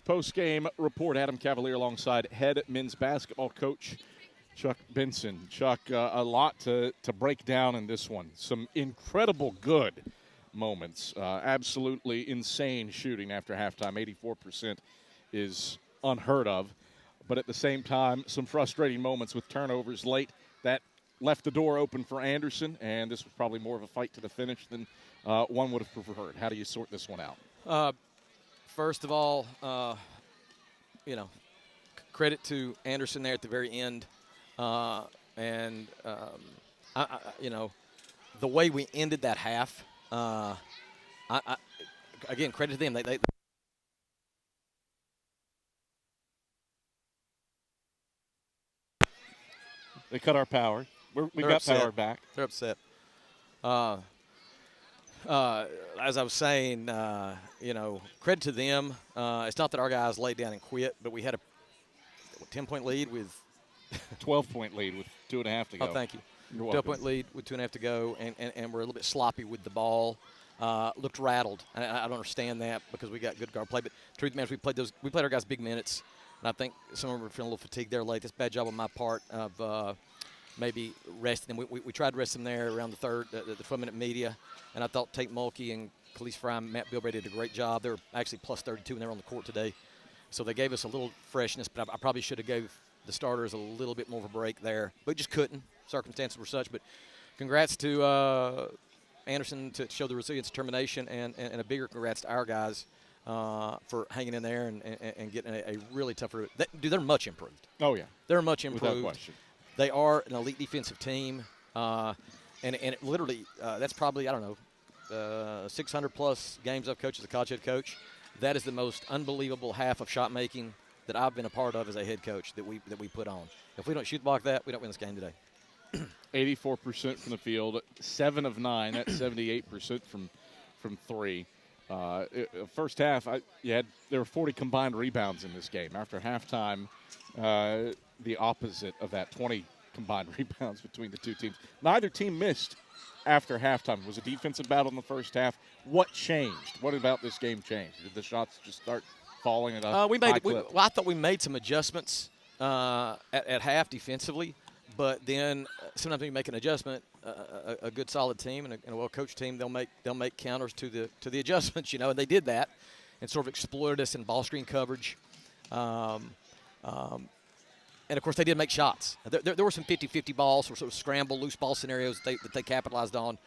Post-game report, Adam Cavalier alongside head men's basketball coach Chuck Benson. Chuck, a lot to break down in this one. Some incredible good moments. Absolutely insane shooting after halftime. 84% is unheard of. But at the same time, some frustrating moments with turnovers late that left the door open for Anderson, and this was probably more of a fight to the finish than one would have preferred. How do you sort this one out? First of all, credit to Anderson there at the very end. The way we ended that half, again, credit to them. They cut our power. We got upset. power back. They're upset. As I was saying, credit to them. It's not that our guys laid down and quit, but we had a 10-point lead with 12-point lead with 2.5 to go. Oh, thank you. You're welcome. 12-point lead with 2.5 to go, and we're a little bit sloppy with the ball. Looked rattled. I don't understand that because we got good guard play. But truth man, we played our guys big minutes, and I think some of them were feeling a little fatigued there late. That's a bad job on my part of maybe resting them. We tried to rest them there around the 12-minute media, and I thought Tate Mulkey and Khalees Fry and Matt Bilbrey did a great job. They were actually plus 32 when they were on the court today. So they gave us a little freshness, but I probably should have gave the starters a little bit more of a break there. But just couldn't. Circumstances were such. But congrats to Anderson to show the resilience, determination, and a bigger congrats to our guys for hanging in there and getting a really tough route. They're much improved. Oh, yeah. They're much improved. Without question. They are an elite defensive team, and it literally that's probably 600-plus games I've coached as a college head coach. That is the most unbelievable half of shot making that I've been a part of as a head coach that we put on. If we don't shoot block that, we don't win this game today. 84% from the field, 7 of 9. That's 78% from three. First half, there were 40 combined rebounds in this game. After halftime, the opposite of that, 20 combined rebounds between the two teams. Neither team missed after halftime. It was a defensive battle in the first half. What changed? What about this game changed? Did the shots just start falling at a high clip? I thought we made some adjustments at half defensively, but then sometimes when you make an adjustment, a good solid team and a well-coached team, they'll make counters to the adjustments, and they did that and sort of exploited us in ball screen coverage. And, of course, they did make shots. There were some 50-50 balls or sort of scramble, loose ball scenarios that they capitalized on.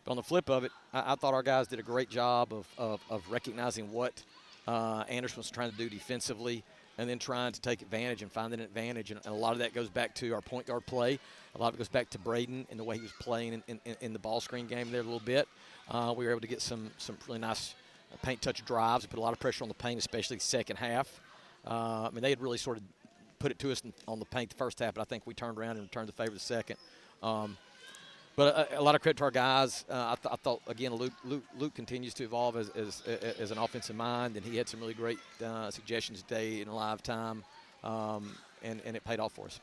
But on the flip of it, I thought our guys did a great job of recognizing what Anderson was trying to do defensively and then trying to take advantage and find an advantage. And a lot of that goes back to our point guard play. A lot of it goes back to Braden and the way he was playing in the ball screen game there a little bit. We were able to get some really nice paint touch drives. We put a lot of pressure on the paint, especially the second half. They had really sort of put it to us on the paint the first half, but I think we turned around and returned the favor the second. But a lot of credit to our guys. I thought again, Luke continues to evolve as an offensive mind, and he had some really great suggestions today in live time, and it paid off for us.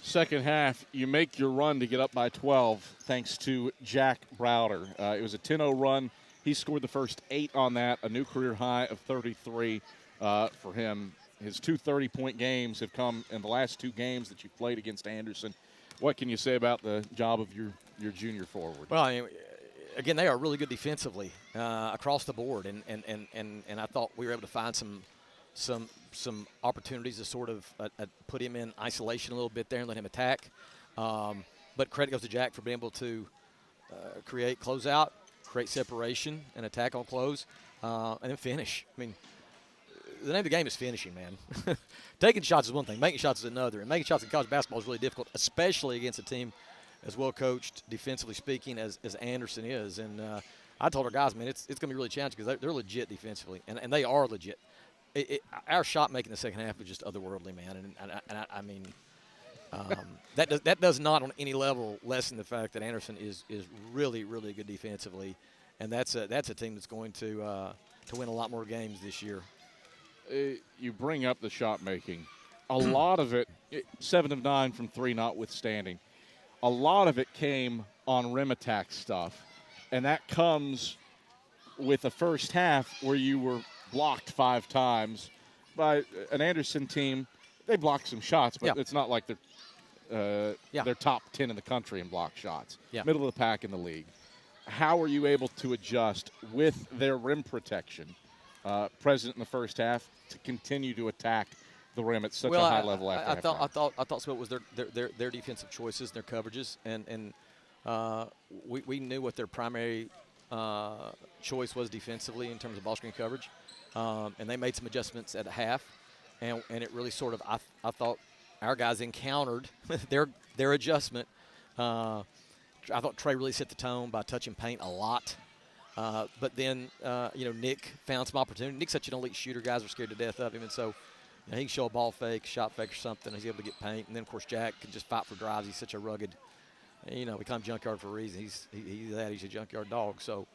Second half, you make your run to get up by 12 thanks to Jack Browder. It was a 10-0 run. He scored the first 8 on that, a new career high of 33 for him. His 2 30-point games have come in the last 2 games that you played against Anderson. What can you say about the job of your junior forward? Well, again, they are really good defensively across the board, and I thought we were able to find some opportunities to sort of put him in isolation a little bit there and let him attack. But credit goes to Jack for being able to create closeout, create separation, and attack on close, and then finish. The name of the game is finishing, man. Taking shots is one thing. Making shots is another. And making shots in college basketball is really difficult, especially against a team as well coached, defensively speaking, as Anderson is. And I told our guys, man, it's going to be really challenging because they're legit defensively, and they are legit. Our shot making the second half was just otherworldly, man. That does not on any level lessen the fact that Anderson is really, really good defensively, and that's a team that's going to win a lot more games this year. You bring up the shot making. A lot of it, 7 of 9 from 3 notwithstanding, a lot of it came on rim attack stuff. And that comes with the first half where you were blocked 5 times by an Anderson team. They block some shots, but Yeah. it's not like they're top 10 in the country in block shots. Yeah. Middle of the pack in the league. How are you able to adjust with their rim protection present in the first half to continue to attack the rim at such a high level after I thought some of it was their defensive choices, their coverages, and we knew what their primary choice was defensively in terms of ball screen coverage, and they made some adjustments at half, and it really sort of I thought our guys encountered their adjustment. I thought Trey really set the tone by touching paint a lot. But then, Nick found some opportunity. Nick's such an elite shooter. Guys were scared to death of him. And so he can show a ball fake, shot fake or something. He's able to get paint. And then, of course, Jack can just fight for drives. He's such a rugged, we call him Junkyard for a reason. He's a junkyard dog. So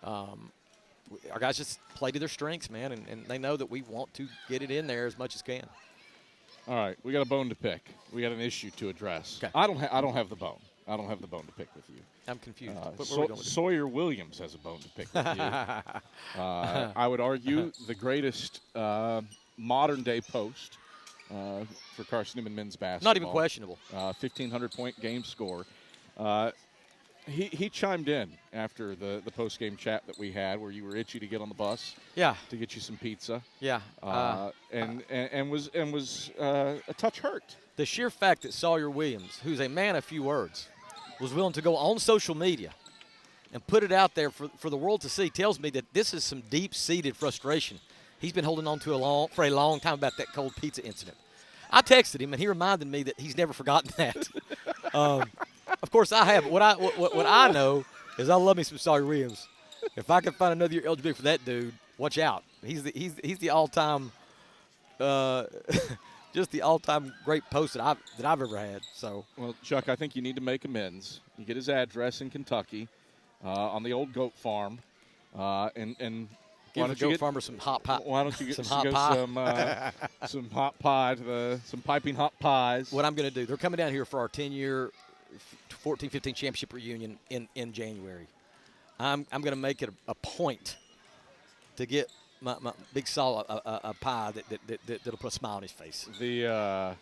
our guys just play to their strengths, man. And they know that we want to get it in there as much as can. All right, we got a bone to pick. We got an issue to address. Okay. I don't have the bone. I don't have the bone to pick with you. I'm confused. Where are we going with this? Sawyer Williams has a bone to pick with you. I would argue the greatest modern-day post for Carson-Newman men's basketball. Not even questionable. 1,500-point game score. He chimed in after the post-game chat that we had where you were itchy to get on the bus. Yeah. To get you some pizza. Yeah. And was a touch hurt. The sheer fact that Sawyer Williams, who's a man of few words, was willing to go on social media and put it out there for the world to see tells me that this is some deep-seated frustration he's been holding on to for a long time about that cold pizza incident. I texted him, and he reminded me that he's never forgotten that. Of course, I have. What I know is I love me some Sawyer Williams. If I can find another year eligibility for that dude, watch out. He's the all-time just the all-time great post that I've ever had. So, well, Chuck, I think you need to make amends. You get his address in Kentucky on the old goat farm, and give the goat farmer some hot pie. Why don't you get some hot pie? Some hot pie some piping hot pies? What I'm going to do? They're coming down here for our 10-year 14-15 championship reunion in January. I'm going to make it a point to get my big Saul a pie that'll put a smile on his face. The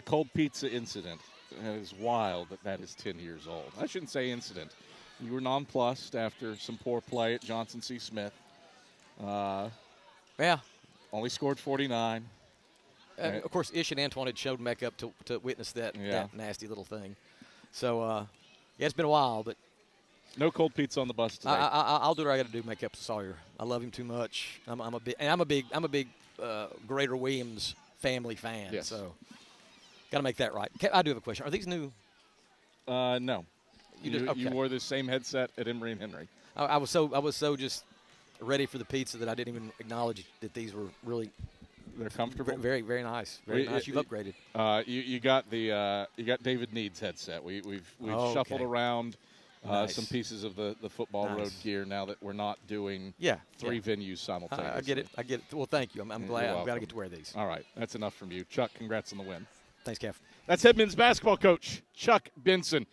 cold pizza incident is wild that is 10 years old. I shouldn't say incident. You were nonplussed after some poor play at Johnson C. Smith. Yeah. Only scored 49. Of course, Ish and Antoine had showed back up to witness that nasty little thing. So, it's been a while, but no cold pizza on the bus today. I'll do what I got to do to make up to Sawyer. I love him too much. I'm a big Greater Williams family fan. Yes. So, got to make that right. I do have a question. Are these new? No. Okay. You wore the same headset at Emory and Henry. I was so just ready for the pizza that I didn't even acknowledge that these were really. They're comfortable. Very, very nice. Very nice. You've upgraded. You got David Need's headset. We've shuffled around nice. some pieces of the football road gear now that we're not doing three venues simultaneously. I get it. Well, thank you. I'm glad I get to wear these. All right, that's enough from you, Chuck. Congrats on the win. Thanks, Kev. That's head men's basketball coach Chuck Benson.